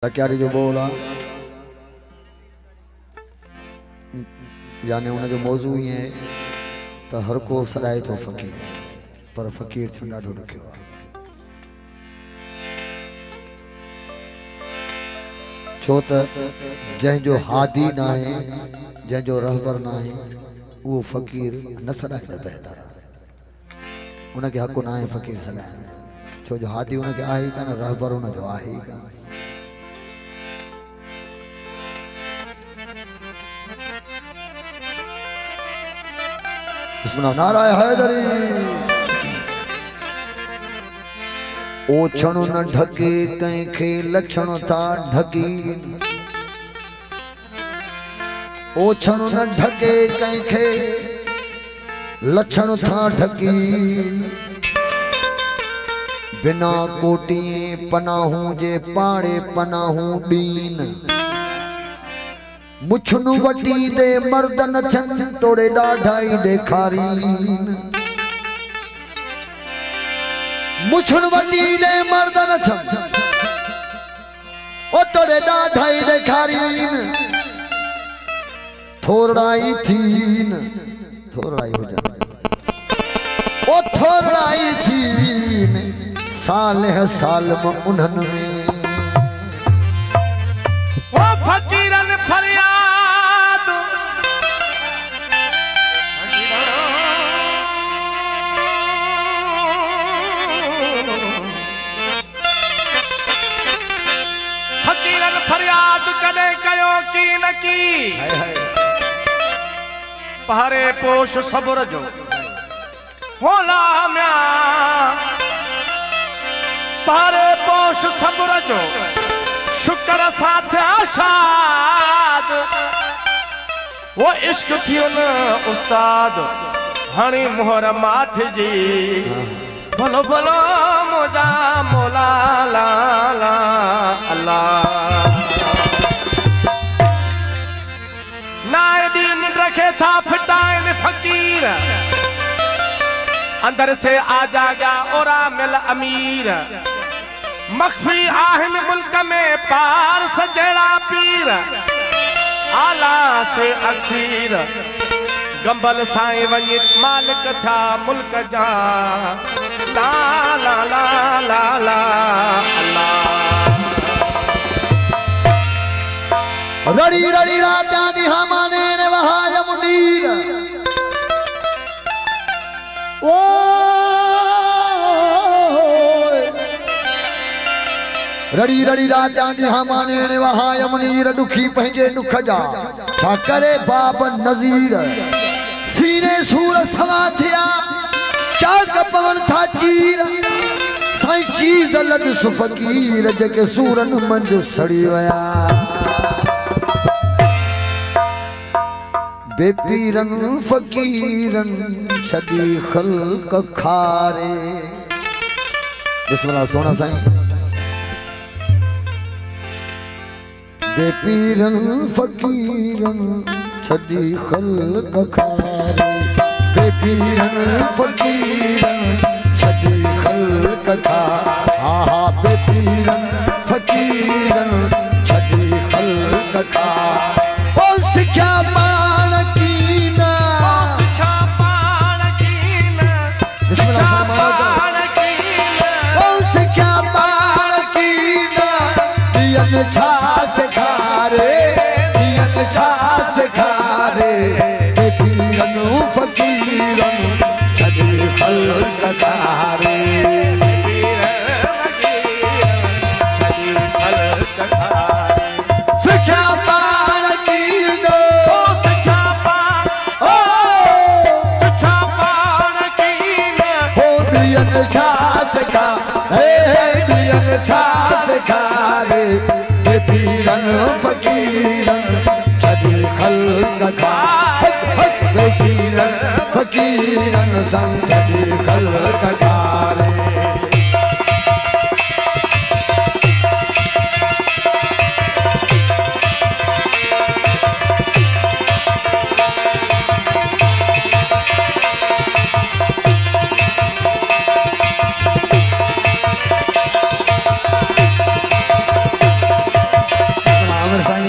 क्या जो बोला यानी उन जो मौजू ही है तो हर को सराए तो फ़कीर पर फ़कीर थियणु ॾाढो ॾुखियो आहे। छो त जंहिंजो हादी न आहे जंहिंजो रहबर न आहे उहो फ़कीर न सॾाए सघंदा उनखे हक़ न आहे फ़कीर सॾाइण छो जो हादी उनखे आहे ई कान रहबर उनजो आहे ई कान। नाराय हैदरी ओछण न ढके कंहिंखे लक्षण था ढकीन ओछण न ढके कंहिंखे लक्षण था ढकीन बिना कोटिए पनाहूं जे पाड़े पनाहूं दीन मुछनु वटी दे मर्दन थन तोड़े डाढ़ाई ॾेखारीन मुछनु वटी दे मर्दन थन ओ तोड़े डाढ़ाई ॾेखारीन थोरड़ाई थीन थोरड़ाई हो जाए ओ थोरड़ाई थीन साल सालम उन्हनि में ओ फकीरन फरियाद फकीरन फरियाद कदे कयो की न की पहरे पोश सब्र जो होला म्या पहरे पोश सब्र जो शुक्र साथ आशाद वो इश्क थियो न उस्ताद हणी मोहर माठ जी भलो भलो मोजा मोला ला ला अल्लाह नाए दीन रखे था फिटाइन फकीर अंदर से आ जागा और मिल अमीर मख्फी आहन मुल्क में पार सजड़ा पीर आला से अक्सीर गंबल साई वनित मालिक था मुल्क जा ला ला ला ला ला अल्लाह रड़ी रड़ी राजा निहामाने ने वहाय मुनीर ओ रड़ी रड़ी राजा निहामाने ने वहाय मुनीर दुखी पंहिंजे दुख जा छा करे बाब नज़ीर सीने सूर सवा थिया चाक पवन था चीर साईं चीज़ लॻ सुफ़कीर जेके सूरन मंझ सड़ी वया बेपीरन फकीरन छदी खल्क खारे बिस्मिल्लाह सोना साईं बेपीरन फकीरन छदी खल्क खारे बेपीरन फकीरन छदी खल्क खारे हा हा बेपीरन फकीरन छदी खल्क खारे ओ सिख्या पाण कीना सिख्या पाण कीना सिख्या पाण कीना ओ सिख्या पाण कीना दियन छा सिखारे दियन छा सिखारे बेपीरन फकीरन छदी खल्क खारे सिख्या पाण कीना ओ सिख्या पाण कीना हो दियन छा सिखारे दियन छा सिखारे बेपीरन फकीरन छदी खल्क खारे बेपीरन फकीरन संग छदी खल्क खारे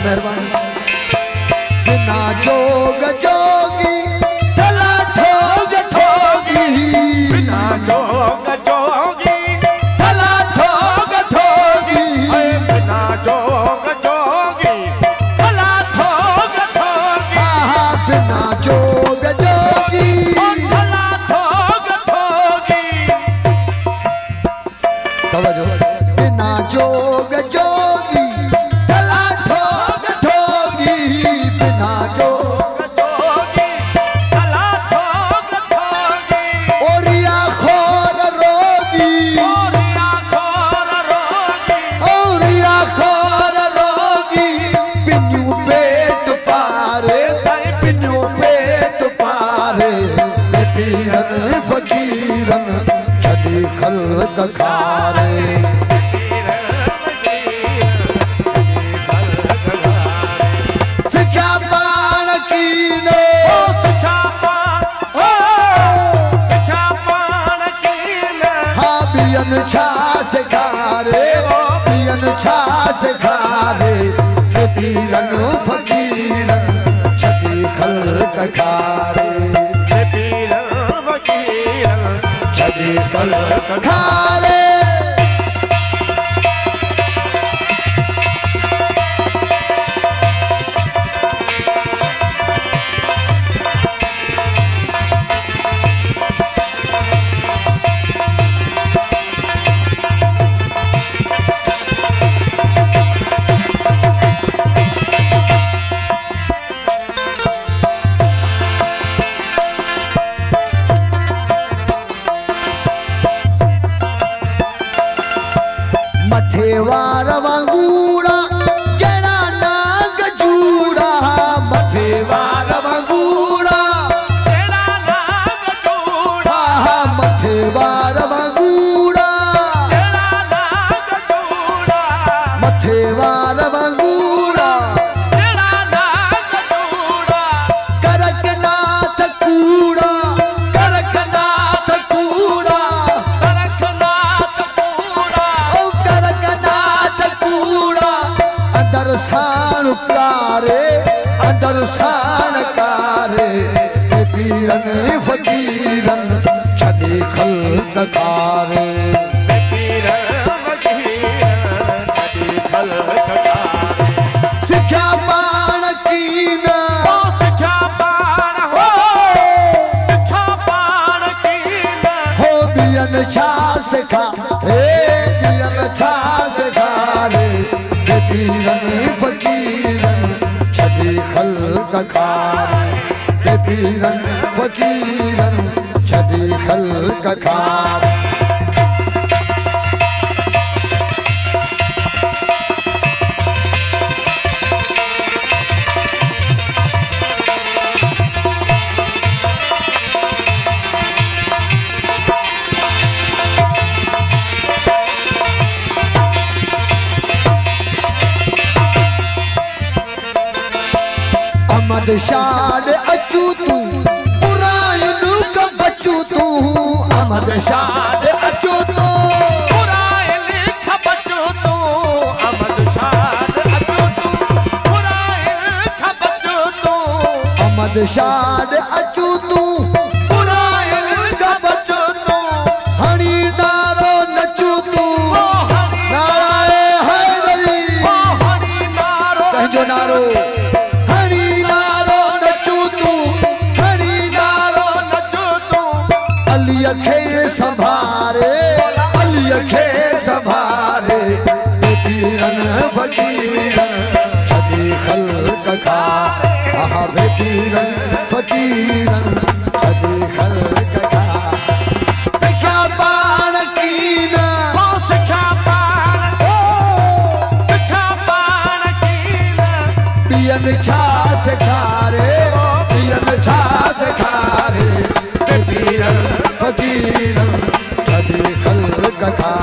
मेहरबानी बिना जोग जोगी थला ठोग ठोगी बिना जोग जोगी थला ठोग ठोगी बिना जोग जोगी भला ठोग ठोगी बिना जोग जोगी भला ठोग ठोगी तवज्जो बिना जोग जोगी थला ठोग ठोगी बिना जोग जोगी भला ठोग ठोगी ओरिया खोर रोगी ओरिया खोर रोगी ओरिया खोर रोगी पिन्यू पेट पारे साईं पिन्यू पेट पारे पीरन फकीरन छदी खल्क खारे सिख्या पाण कीने सिखा पाण कीने हाँ बियन छा सिखारे बियन छा सिखारे पीरन फकीरन छदी खल्क खारे छदी खल्क खारे मथे वार वांगूड़ा जड़ा नाग जूड़ा मथे वार वांगूड़ा तेरा नाम जोड़ा मथे वार वांगूड़ा तेरा नाम जोड़ा मथे वार वांगूड़ा तेरा नाम जोड़ा करकनाथ कूड़ा करकनाथ कूड़ा करखनाथ कूड़ा ओ करकनाथ कूड़ा अंदर साण कारे अंदर साण कारे पीरन फकीरन छदी खल्क कारे सिख्या पाण कीना सिखा पाण हो सिखा पाण कीना हो बियन छा सिखा रे बियन छा सिखा रे पीरन फकीरन छदी खल्क खारे पीरन फकीरन छदी खल्क खारे अहमद शाद अचू तू पुरायन का बचू तू अहमद शाद अचू तू पुराए लिख बचो तू अहमद शाद अचो तू पुराए लिख बचो तू अहमद शाद अचू तू पुरायन का बचू तू हणी नारो नचू तू नाराए हैदरी हरि नारो कहजो नारो हणी नारो नचू तू हणी नारो नचो तू अलीअ खे संभारे अलीअ खे संभारे पीरन फकीरन छदी खल्क खारे आहा पीरन फकीरन छदी खल्क खारे सिख्या पाण कीना सिखा पाण कीना पियन छा सिखारे पियन छा सिखारे पीरन फकीरन छदी खल्क खारे